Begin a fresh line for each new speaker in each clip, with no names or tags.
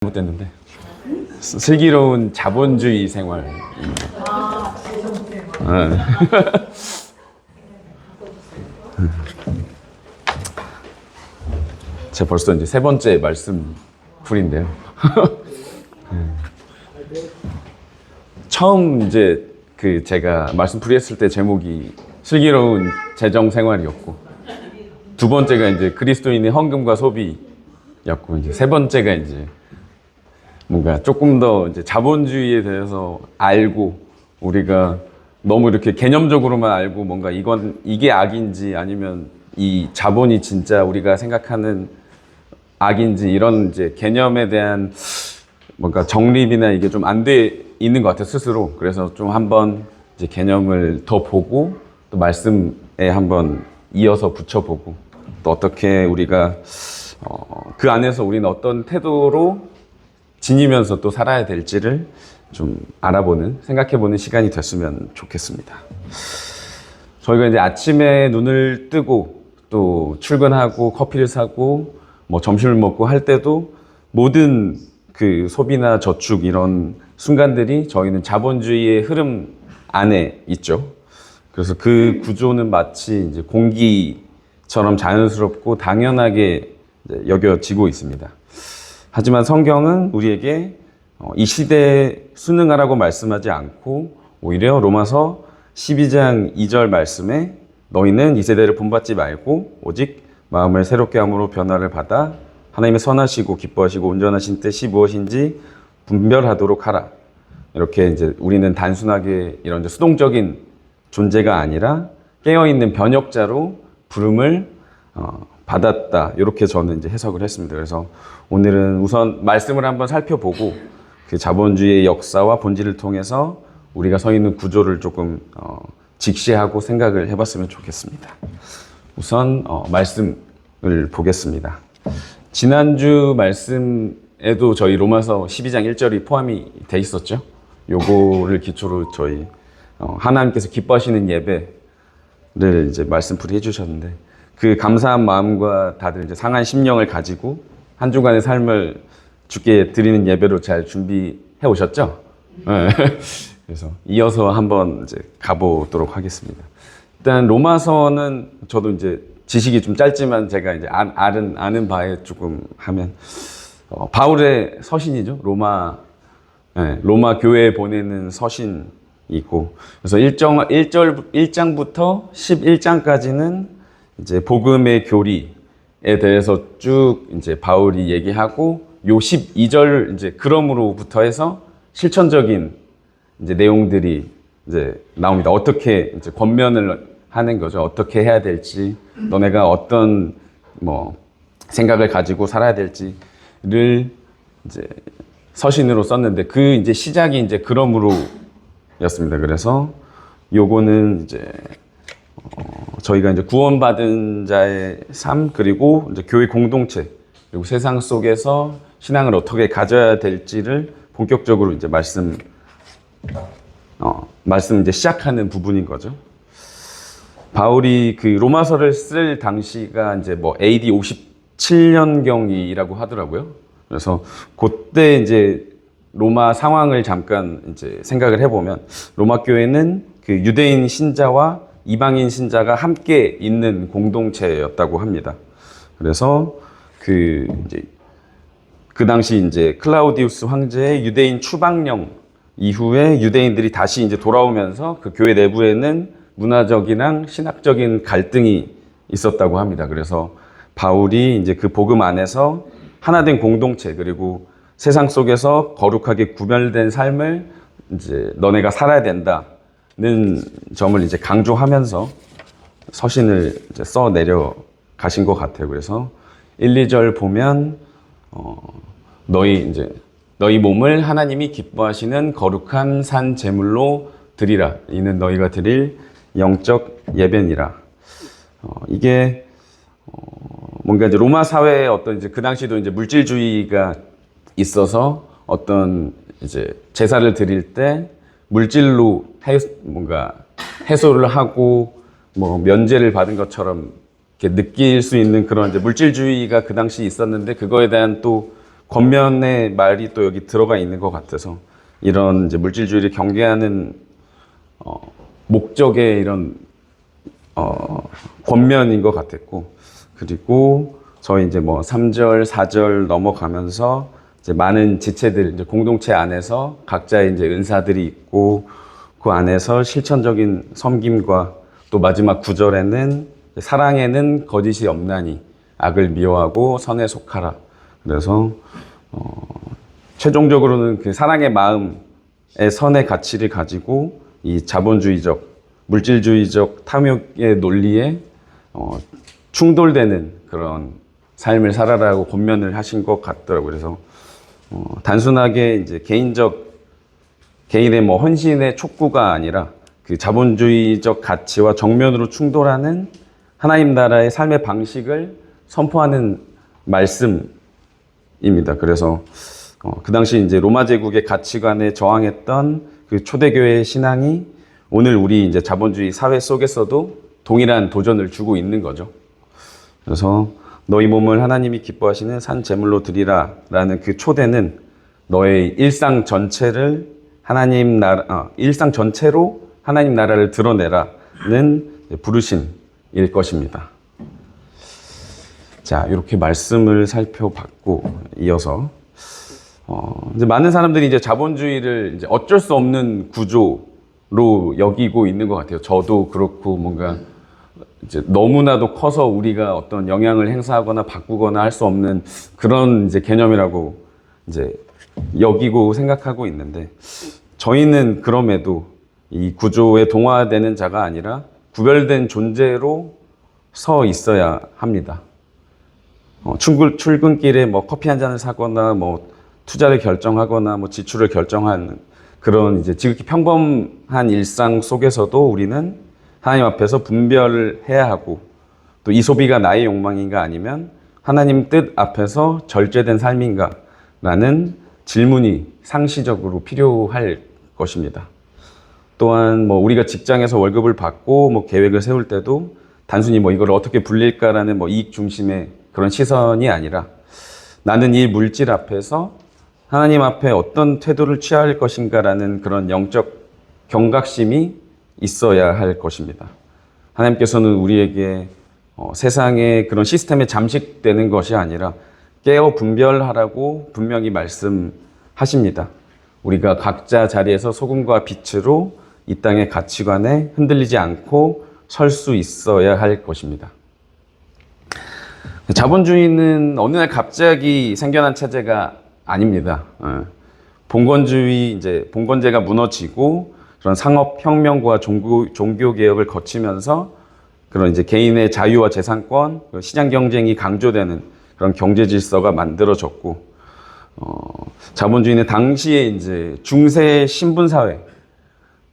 잘못됐는데 슬기로운 자본주의 생활. 제가 벌써 이제 세 번째 말씀 풀인데요. 처음 이제 제가 말씀 풀이했을 때 제목이 슬기로운 재정 생활이었고, 두 번째가 이제 그리스도인의 헌금과 소비였고, 이제 세 번째가 이제 뭔가 조금 더 이제 자본주의에 대해서 알고, 우리가 너무 이렇게 개념적으로만 알고 뭔가 이게 악인지 아니면 이 자본이 진짜 우리가 생각하는 악인지, 이런 이제 개념에 대한 뭔가 정립이나 이게 좀 안 돼 있는 것 같아요, 스스로. 그래서 좀 한번 이제 개념을 더 보고, 또 말씀에 한번 이어서 붙여보고, 또 어떻게 우리가 그 안에서 우리는 어떤 태도로 지니면서 또 살아야 될지를 좀 알아보는, 생각해보는 시간이 됐으면 좋겠습니다. 저희가 이제 아침에 눈을 뜨고 또 출근하고 커피를 사고 뭐 점심을 먹고 할 때도 모든 그 소비나 저축 이런 순간들이 저희는 자본주의의 흐름 안에 있죠. 그래서 그 구조는 마치 이제 공기처럼 자연스럽고 당연하게 여겨지고 있습니다. 하지만 성경은 우리에게 이 시대에 순응하라고 말씀하지 않고, 오히려 로마서 12장 2절 말씀에 너희는 이 세대를 본받지 말고 오직 마음을 새롭게 함으로 변화를 받아 하나님의 선하시고 기뻐하시고 온전하신 뜻이 무엇인지 분별하도록 하라. 이렇게 이제 우리는 단순하게 이런 수동적인 존재가 아니라 깨어있는 변혁자로 부름을 받았다. 이렇게 저는 이제 해석을 했습니다. 그래서 오늘은 우선 말씀을 한번 살펴보고 그 자본주의의 역사와 본질을 통해서 우리가 서 있는 구조를 조금 직시하고 생각을 해봤으면 좋겠습니다. 우선 말씀을 보겠습니다. 지난주 말씀에도 저희 로마서 12장 1절이 포함이 돼 있었죠. 요거를 기초로 저희 하나님께서 기뻐하시는 예배를 이제 말씀풀이 해주셨는데, 그 감사한 마음과 다들 이제 상한 심령을 가지고 한 주간의 삶을 주께 드리는 예배로 잘 준비해 오셨죠? 네. 그래서 이어서 한번 이제 가보도록 하겠습니다. 일단 로마서는 저도 이제 지식이 좀 짧지만 제가 이제 아는 바에 조금 하면 바울의 서신이죠. 로마 교회에 보내는 서신이고, 그래서 1장부터 11장까지는 이제 복음의 교리에 대해서 쭉 이제 바울이 얘기하고, 요 12절 이제 그러므로부터 해서 실천적인 이제 내용들이 이제 나옵니다. 어떻게 이제 권면을 하는 거죠. 어떻게 해야 될지, 너네가 어떤 뭐 생각을 가지고 살아야 될지를 이제 서신으로 썼는데, 그 이제 시작이 이제 그러므로였습니다. 그래서 요거는 이제 저희가 이제 구원받은 자의 삶, 그리고 이제 교회 공동체, 그리고 세상 속에서 신앙을 어떻게 가져야 될지를 본격적으로 이제 말씀 이제 시작하는 부분인 거죠. 바울이 그 로마서를 쓸 당시가 이제 뭐 AD 57년경이라고 하더라고요. 그래서 그때 이제 로마 상황을 잠깐 이제 생각을 해보면, 로마 교회는 그 유대인 신자와 이방인 신자가 함께 있는 공동체였다고 합니다. 그래서 그 당시 이제 클라우디우스 황제의 유대인 추방령 이후에 유대인들이 다시 이제 돌아오면서 그 교회 내부에는 문화적이랑 신학적인 갈등이 있었다고 합니다. 그래서 바울이 이제 그 복음 안에서 하나된 공동체, 그리고 세상 속에서 거룩하게 구별된 삶을 이제 너네가 살아야 된다는 점을 이제 강조하면서 서신을 이제 써 내려 가신 것 같아요. 그래서 1, 2절 보면 너희 몸을 하나님이 기뻐하시는 거룩한 산 제물로 드리라. 이는 너희가 드릴 영적 예배니라. 이게 뭔가 이제 로마 사회의 어떤 이제 그 당시도 이제 물질주의가 있어서 어떤 이제 제사를 드릴 때 물질로 뭔가 해소를 하고 뭐 면제를 받은 것처럼 이렇게 느낄 수 있는 그런 이제 물질주의가 그 당시 있었는데, 그거에 대한 또 권면의 말이 또 여기 들어가 있는 것 같아서 이런 이제 물질주의를 경계하는 목적의 이런 권면인 것 같았고, 그리고 저희 이제 뭐 3절, 4절 넘어가면서 이제 많은 지체들, 이제 공동체 안에서 각자의 이제 은사들이 있고, 그 안에서 실천적인 섬김과 또 마지막 9절에는 사랑에는 거짓이 없나니 악을 미워하고 선에 속하라. 그래서 최종적으로는 그 사랑의 마음의 선의 가치를 가지고 이 자본주의적, 물질주의적 탐욕의 논리에 충돌되는 그런 삶을 살아라고 권면을 하신 것 같더라고요. 그래서 단순하게 이제 개인의 뭐 헌신의 촉구가 아니라 그 자본주의적 가치와 정면으로 충돌하는 하나님 나라의 삶의 방식을 선포하는 말씀입니다. 그래서 그 당시 이제 로마 제국의 가치관에 저항했던 그 초대교회의 신앙이 오늘 우리 이제 자본주의 사회 속에서도 동일한 도전을 주고 있는 거죠. 그래서 너희 몸을 하나님이 기뻐하시는 산 제물로 드리라라는 그 초대는 너의 일상 전체로 하나님 나라를 드러내라는 부르심일 것입니다. 자, 이렇게 말씀을 살펴봤고, 이어서 이제 많은 사람들이 이제 자본주의를 이제 어쩔 수 없는 구조로 여기고 있는 것 같아요. 저도 그렇고, 뭔가 이제 너무나도 커서 우리가 어떤 영향을 행사하거나 바꾸거나 할 수 없는 그런 이제 개념이라고 이제 여기고 생각하고 있는데, 저희는 그럼에도 이 구조에 동화되는 자가 아니라 구별된 존재로 서 있어야 합니다. 출근길에 뭐 커피 한 잔을 사거나 뭐 투자를 결정하거나 뭐 지출을 결정하는 그런 이제 지극히 평범한 일상 속에서도 우리는 하나님 앞에서 분별을 해야 하고, 또 이 소비가 나의 욕망인가 아니면 하나님 뜻 앞에서 절제된 삶인가 라는 질문이 상시적으로 필요할 것입니다. 또한 뭐 우리가 직장에서 월급을 받고 뭐 계획을 세울 때도 단순히 뭐 이걸 어떻게 불릴까라는 뭐 이익 중심의 그런 시선이 아니라 나는 이 물질 앞에서 하나님 앞에 어떤 태도를 취할 것인가라는 그런 영적 경각심이 있어야 할 것입니다. 하나님께서는 우리에게 세상의 그런 시스템에 잠식되는 것이 아니라 깨어 분별하라고 분명히 말씀하십니다. 우리가 각자 자리에서 소금과 빛으로 이 땅의 가치관에 흔들리지 않고 설 수 있어야 할 것입니다. 자본주의는 어느 날 갑자기 생겨난 체제가 아닙니다. 봉건제가 무너지고 그런 상업혁명과 종교개혁을 거치면서 그런 이제 개인의 자유와 재산권, 시장 경쟁이 강조되는 그런 경제 질서가 만들어졌고, 자본주의는 당시에 이제 중세 신분사회,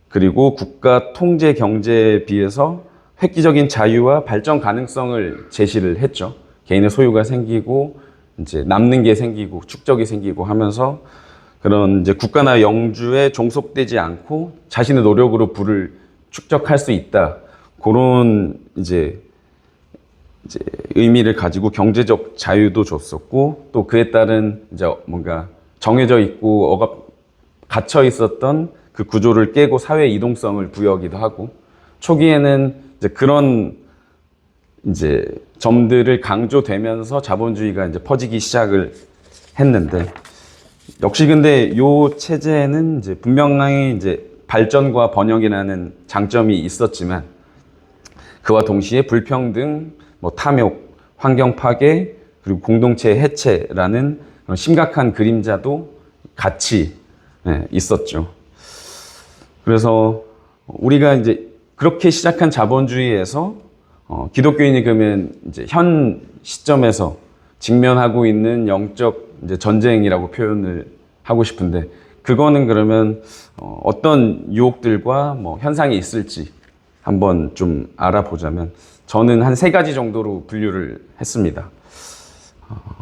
그리고 국가 통제 경제에 비해서 획기적인 자유와 발전 가능성을 제시를 했죠. 개인의 소유가 생기고, 이제 남는 게 생기고, 축적이 생기고 하면서 그런 이제 국가나 영주에 종속되지 않고 자신의 노력으로 부를 축적할 수 있다. 그런 이제 의미를 가지고 경제적 자유도 줬었고, 또 그에 따른 이제 뭔가 정해져 있고 갇혀 있었던 그 구조를 깨고 사회 이동성을 부여하기도 하고, 초기에는 이제 그런 이제 점들을 강조되면서 자본주의가 이제 퍼지기 시작을 했는데, 역시 근데 요 체제에는 이제 분명히 이제 발전과 번영이라는 장점이 있었지만, 그와 동시에 불평등, 뭐 탐욕, 환경 파괴, 그리고 공동체 해체라는 심각한 그림자도 같이 있었죠. 그래서 우리가 이제 그렇게 시작한 자본주의에서 기독교인이 그러면 이제 현 시점에서 직면하고 있는 영적 이제 전쟁이라고 표현을 하고 싶은데, 그거는 그러면 어떤 유혹들과 뭐 현상이 있을지 한번 좀 알아보자면, 저는 한 3가지 정도로 분류를 했습니다.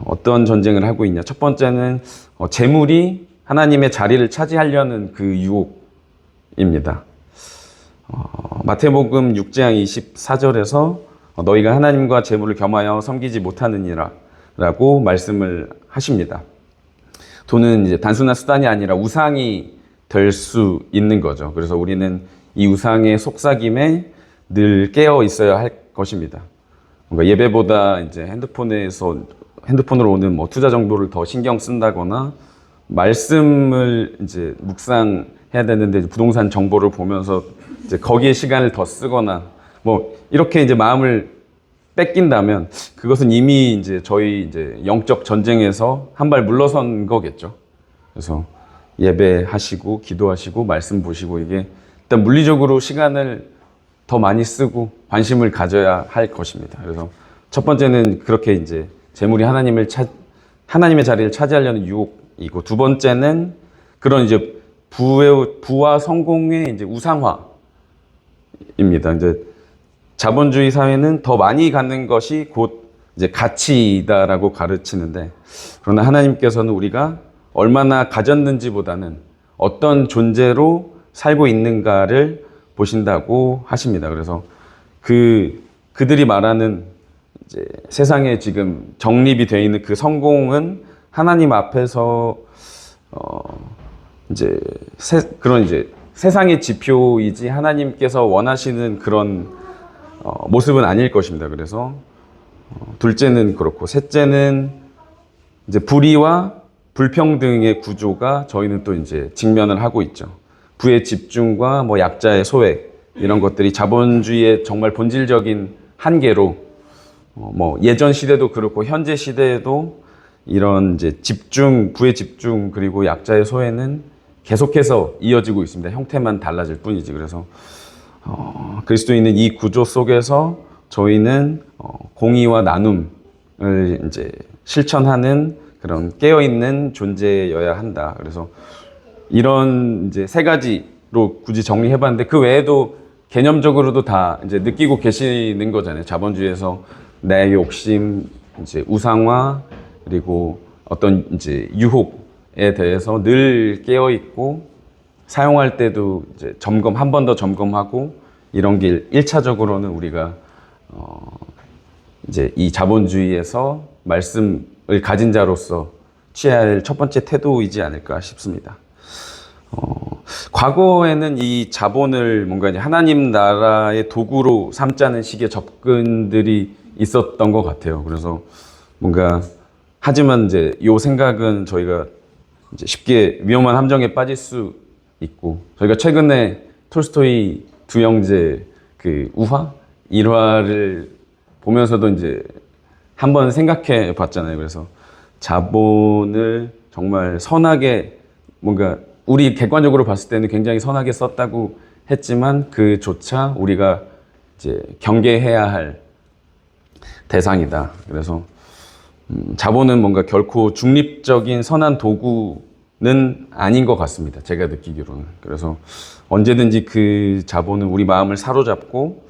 어떤 전쟁을 하고 있냐. 첫 번째는 재물이 하나님의 자리를 차지하려는 그 유혹입니다. 마태복음 6장 24절에서 너희가 하나님과 재물을 겸하여 섬기지 못하느니라 라고 말씀을 하십니다. 돈은 이제 단순한 수단이 아니라 우상이 될 수 있는 거죠. 그래서 우리는 이 우상의 속삭임에 늘 깨어 있어야 할 것입니다. 뭔가 예배보다 이제 핸드폰으로 오는 뭐 투자 정보를 더 신경 쓴다거나 말씀을 이제 묵상해야 되는데 부동산 정보를 보면서 이제 거기에 시간을 더 쓰거나 뭐 이렇게 이제 마음을 뺏긴다면 그것은 이미 이제 저희 이제 영적 전쟁에서 한 발 물러선 거겠죠. 그래서 예배하시고 기도하시고 말씀 보시고 이게 일단 물리적으로 시간을 더 많이 쓰고 관심을 가져야 할 것입니다. 그래서 첫 번째는 그렇게 이제 재물이 하나님의 자리를 차지하려는 유혹이고, 두 번째는 그런 이제 부와 성공의 이제 우상화입니다. 이제 자본주의 사회는 더 많이 갖는 것이 곧 이제 가치이다라고 가르치는데, 그러나 하나님께서는 우리가 얼마나 가졌는지보다는 어떤 존재로 살고 있는가를 보신다고 하십니다. 그래서 그들이 말하는 이제 세상에 지금 정립이 되어 있는 그 성공은 하나님 앞에서 그런 이제 세상의 지표이지 하나님께서 원하시는 그런 모습은 아닐 것입니다. 그래서 둘째는 그렇고, 셋째는 이제 불의와 불평등의 구조가 저희는 또 이제 직면을 하고 있죠. 부의 집중과 뭐 약자의 소외, 이런 것들이 자본주의의 정말 본질적인 한계로 뭐 예전 시대도 그렇고 현재 시대에도 이런 이제 부의 집중 그리고 약자의 소외는 계속해서 이어지고 있습니다. 형태만 달라질 뿐이지. 그래서 그리스도인은 이 구조 속에서 저희는 공의와 나눔을 이제 실천하는 그런 깨어있는 존재여야 한다. 그래서 이런 이제 세 가지로 굳이 정리해봤는데, 그 외에도 개념적으로도 다 이제 느끼고 계시는 거잖아요. 자본주의에서 내 욕심, 이제 우상화, 그리고 어떤 이제 유혹에 대해서 늘 깨어 있고, 사용할 때도 이제 한 번 더 점검하고, 이런 게 1차적으로는 우리가 이제 이 자본주의에서 말씀을 가진 자로서 취해야 할 첫 번째 태도이지 않을까 싶습니다. 과거에는 이 자본을 뭔가 이제 하나님 나라의 도구로 삼자는 식의 접근들이 있었던 것 같아요. 그래서 뭔가 하지만 이제 이 생각은 저희가 이제 쉽게 위험한 함정에 빠질 수 있고, 저희가 최근에 톨스토이 두 형제 그 우화 일화를 보면서도 이제 한번 생각해 봤잖아요. 그래서 자본을 정말 선하게, 뭔가 우리 객관적으로 봤을 때는 굉장히 선하게 썼다고 했지만 그조차 우리가 이제 경계해야 할 대상이다. 그래서 자본은 뭔가 결코 중립적인 선한 도구는 아닌 것 같습니다. 제가 느끼기로는. 그래서 언제든지 그 자본은 우리 마음을 사로잡고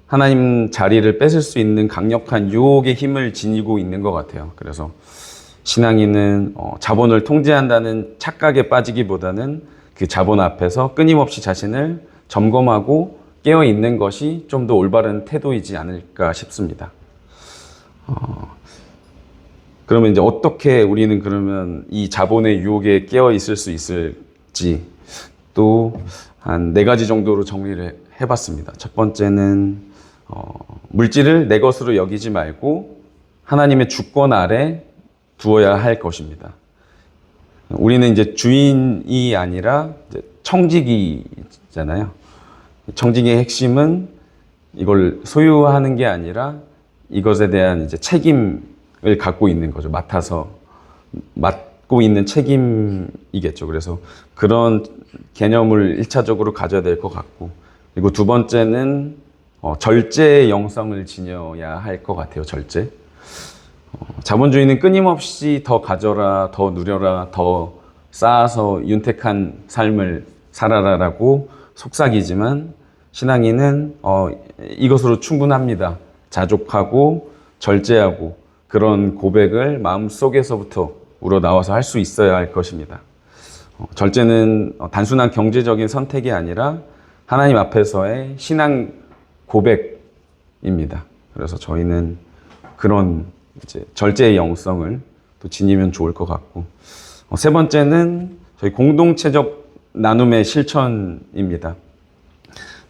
하나님 자리를 뺏을 수 있는 강력한 유혹의 힘을 지니고 있는 것 같아요. 그래서 신앙인은 자본을 통제한다는 착각에 빠지기보다는 그 자본 앞에서 끊임없이 자신을 점검하고 깨어 있는 것이 좀 더 올바른 태도이지 않을까 싶습니다. 그러면 이제 어떻게 우리는 그러면 이 자본의 유혹에 깨어 있을 수 있을지 또 한 4가지 정도로 정리를 해봤습니다. 첫 번째는 물질을 내 것으로 여기지 말고 하나님의 주권 아래 두어야 할 것입니다. 우리는 이제 주인이 아니라 이제 청지기잖아요. 청지기의 핵심은 이걸 소유하는 게 아니라 이것에 대한 이제 책임을 갖고 있는 거죠. 맡고 있는 책임이겠죠. 그래서 그런 개념을 1차적으로 가져야 될 것 같고, 그리고 두 번째는 절제의 영성을 지녀야 할 것 같아요. 절제. 자본주의는 끊임없이 더 가져라, 더 누려라, 더 쌓아서 윤택한 삶을 살아라라고 속삭이지만, 신앙인은 이것으로 충분합니다. 자족하고 절제하고 그런 고백을 마음속에서부터 우러나와서 할 수 있어야 할 것입니다. 절제는 단순한 경제적인 선택이 아니라 하나님 앞에서의 신앙 고백입니다. 그래서 저희는 그런 이제 절제의 영성을 또 지니면 좋을 것 같고, 세 번째는 저희 공동체적 나눔의 실천입니다.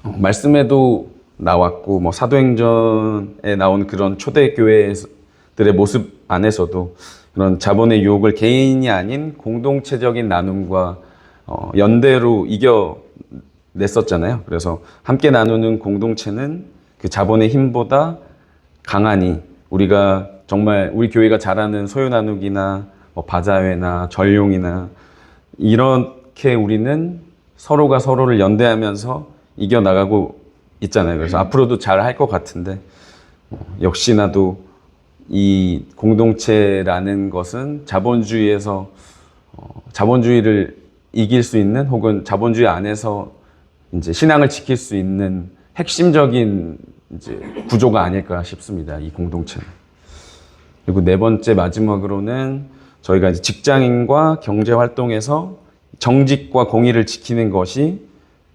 말씀에도 나왔고 뭐 사도행전에 나온 그런 초대교회들의 모습 안에서도 그런 자본의 유혹을 개인이 아닌 공동체적인 나눔과 연대로 이겨냈었잖아요. 그래서 함께 나누는 공동체는 그 자본의 힘보다 강하니 우리가 정말 우리 교회가 잘하는 소유 나누기나 뭐 바자회나 전용이나 이렇게 우리는 서로가 서로를 연대하면서 이겨나가고 있잖아요. 그래서 앞으로도 잘 할 것 같은데 역시나도 이 공동체라는 것은 자본주의에서 자본주의를 이길 수 있는 혹은 자본주의 안에서 이제 신앙을 지킬 수 있는 핵심적인 이제 구조가 아닐까 싶습니다. 이 공동체는. 그리고 네 번째 마지막으로는 저희가 이제 직장인과 경제 활동에서 정직과 공의를 지키는 것이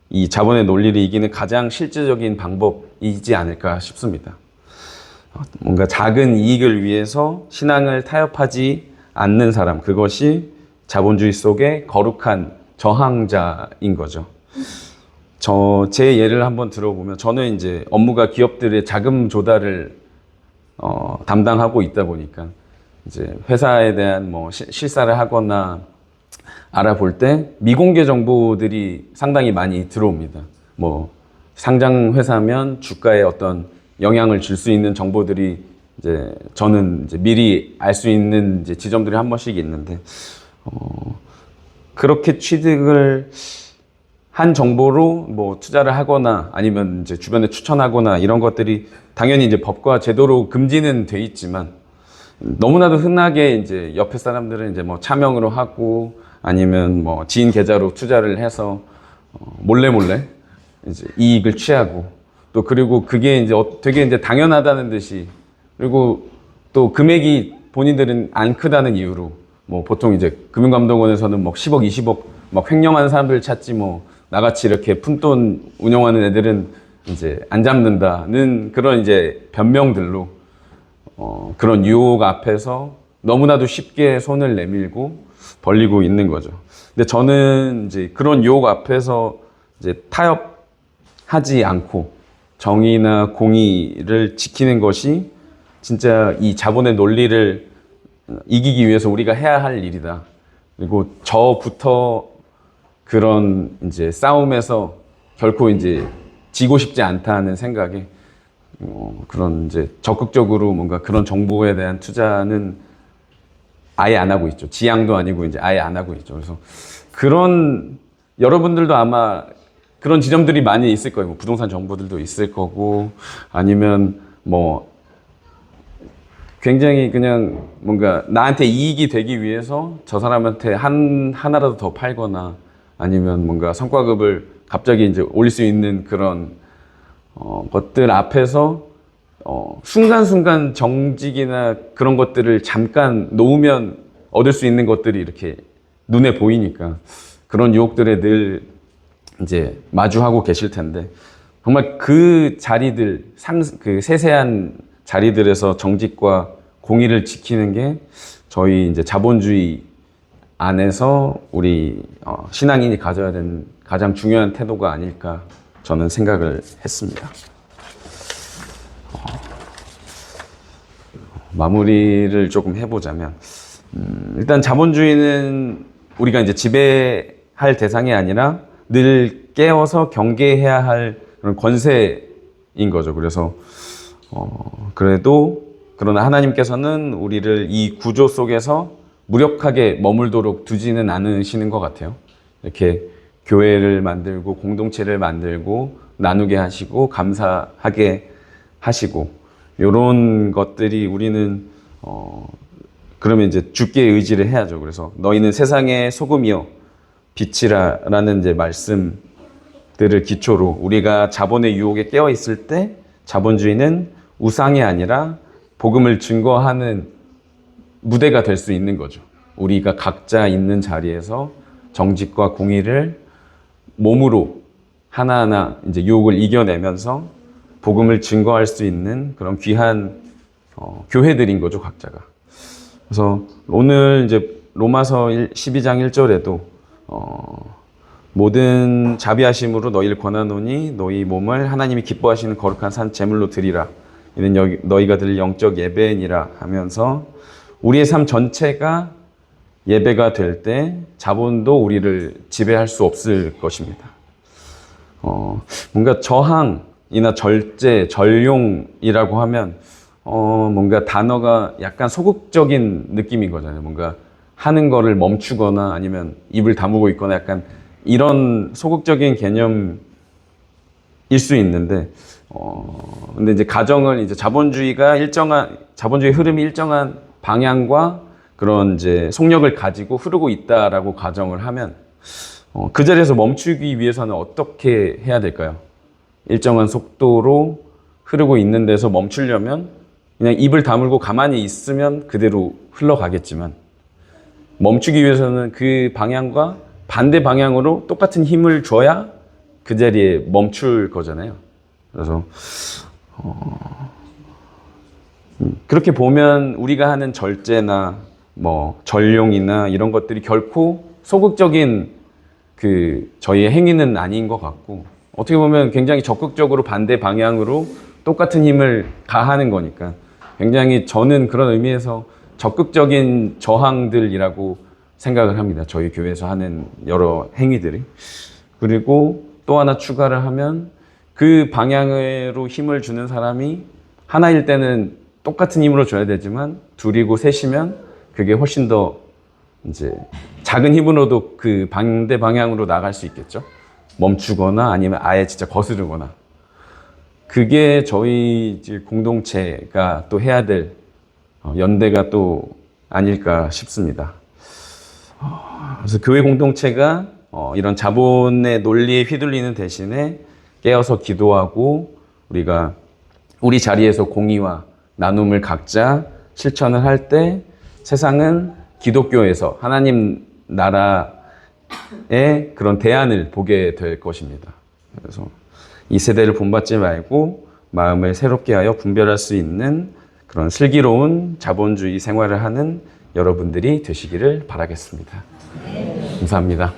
이 자본의 논리를 이기는 가장 실질적인 방법이지 않을까 싶습니다. 뭔가 작은 이익을 위해서 신앙을 타협하지 않는 사람, 그것이 자본주의 속의 거룩한 저항자인 거죠. 제 예를 한번 들어보면 저는 이제 업무가 기업들의 자금 조달을 담당하고 있다 보니까 이제 회사에 대한 뭐 실사를 하거나 알아볼 때 미공개 정보들이 상당히 많이 들어옵니다. 뭐 상장 회사면 주가에 어떤 영향을 줄 수 있는 정보들이 이제 저는 이제 미리 알 수 있는 이제 지점들이 한 번씩 있는데 그렇게 취득을 한 정보로 뭐 투자를 하거나 아니면 이제 주변에 추천하거나 이런 것들이 당연히 이제 법과 제도로 금지는 돼 있지만 너무나도 흔하게 이제 옆에 사람들은 이제 뭐 차명으로 하고 아니면 뭐 지인 계좌로 투자를 해서 몰래 이제 이익을 취하고 또 그리고 그게 이제 되게 이제 당연하다는 듯이 그리고 또 금액이 본인들은 안 크다는 이유로 뭐 보통 이제 금융감독원에서는 뭐 10억, 20억 막 횡령하는 사람들 찾지 뭐 나같이 이렇게 푼돈 운영하는 애들은 이제 안 잡는다는 그런 이제 변명들로 그런 유혹 앞에서 너무나도 쉽게 손을 내밀고 벌리고 있는 거죠. 근데 저는 이제 그런 유혹 앞에서 이제 타협하지 않고 정의나 공의를 지키는 것이 진짜 이 자본의 논리를 이기기 위해서 우리가 해야 할 일이다. 그리고 저부터 그런 이제 싸움에서 결코 이제 지고 싶지 않다는 생각에 그런 이제 적극적으로 뭔가 그런 정보에 대한 투자는 아예 안 하고 있죠. 지양도 아니고 이제 아예 안 하고 있죠. 그래서 그런 여러분들도 아마 그런 지점들이 많이 있을 거예요. 뭐 부동산 정보들도 있을 거고 아니면 뭐 굉장히 그냥 뭔가 나한테 이익이 되기 위해서 저 사람한테 하나라도 더 팔거나 아니면 뭔가 성과급을 갑자기 이제 올릴 수 있는 그런 것들 앞에서 순간순간 정직이나 그런 것들을 잠깐 놓으면 얻을 수 있는 것들이 이렇게 눈에 보이니까 그런 유혹들에 늘 이제 마주하고 계실 텐데 정말 그 자리들, 그 세세한 자리들에서 정직과 공의를 지키는 게 저희 이제 자본주의 안에서 우리 신앙인이 가져야 되는 가장 중요한 태도가 아닐까 저는 생각을 했습니다. 마무리를 조금 해보자면 일단 자본주의는 우리가 이제 지배할 대상이 아니라 늘 깨어서 경계해야 할 그런 권세인 거죠. 그래서 그러나 하나님께서는 우리를 이 구조 속에서 무력하게 머물도록 두지는 않으시는 것 같아요. 이렇게 교회를 만들고 공동체를 만들고 나누게 하시고 감사하게 하시고 이런 것들이 우리는 그러면 이제 주께 의지를 해야죠. 그래서 너희는 세상의 소금이요 빛이라라는 이제 말씀들을 기초로 우리가 자본의 유혹에 깨어 있을 때 자본주의는 우상이 아니라 복음을 증거하는 무대가 될 수 있는 거죠. 우리가 각자 있는 자리에서 정직과 공의를 몸으로 하나하나 이제 유혹을 이겨내면서 복음을 증거할 수 있는 그런 귀한 교회들인 거죠, 각자가. 그래서 오늘 이제 로마서 12장 1절에도 모든 자비하심으로 너희를 권하노니 너희 몸을 하나님이 기뻐하시는 거룩한 산 제물로 드리라. 이는 너희가 드릴 영적 예배니라 하면서 우리의 삶 전체가 예배가 될 때 자본도 우리를 지배할 수 없을 것입니다. 뭔가 저항이나 절제, 전용이라고 하면 뭔가 단어가 약간 소극적인 느낌인 거잖아요. 뭔가 하는 거를 멈추거나 아니면 입을 다물고 있거나 약간 이런 소극적인 개념일 수 있는데, 근데 이제 가정을 이제 자본주의 흐름이 일정한 방향과 그런 이제 속력을 가지고 흐르고 있다라고 가정을 하면, 그 자리에서 멈추기 위해서는 어떻게 해야 될까요? 일정한 속도로 흐르고 있는 데서 멈추려면 그냥 입을 다물고 가만히 있으면 그대로 흘러가겠지만, 멈추기 위해서는 그 방향과 반대 방향으로 똑같은 힘을 줘야 그 자리에 멈출 거잖아요. 그래서 그렇게 보면 우리가 하는 절제나 뭐 전용이나 이런 것들이 결코 소극적인 저희의 행위는 아닌 것 같고, 어떻게 보면 굉장히 적극적으로 반대 방향으로 똑같은 힘을 가하는 거니까 굉장히 저는 그런 의미에서 적극적인 저항들이라고 생각을 합니다. 저희 교회에서 하는 여러 행위들이. 그리고 또 하나 추가를 하면 그 방향으로 힘을 주는 사람이 하나일 때는 똑같은 힘으로 줘야 되지만 둘이고 셋이면 그게 훨씬 더 이제 작은 힘으로도 그 반대 방향으로 나갈 수 있겠죠. 멈추거나 아니면 아예 진짜 거스르거나. 그게 저희 이제 공동체가 또 해야 될 연대가 또 아닐까 싶습니다. 그래서 교회 공동체가 이런 자본의 논리에 휘둘리는 대신에 깨어서 기도하고 우리가 우리 자리에서 공의와 나눔을 각자 실천을 할 때 세상은 기독교에서 하나님 나라의 그런 대안을 보게 될 것입니다. 그래서 이 세대를 본받지 말고 마음을 새롭게 하여 분별할 수 있는 그런 슬기로운 자본주의 생활을 하는 여러분들이 되시기를 바라겠습니다. 감사합니다.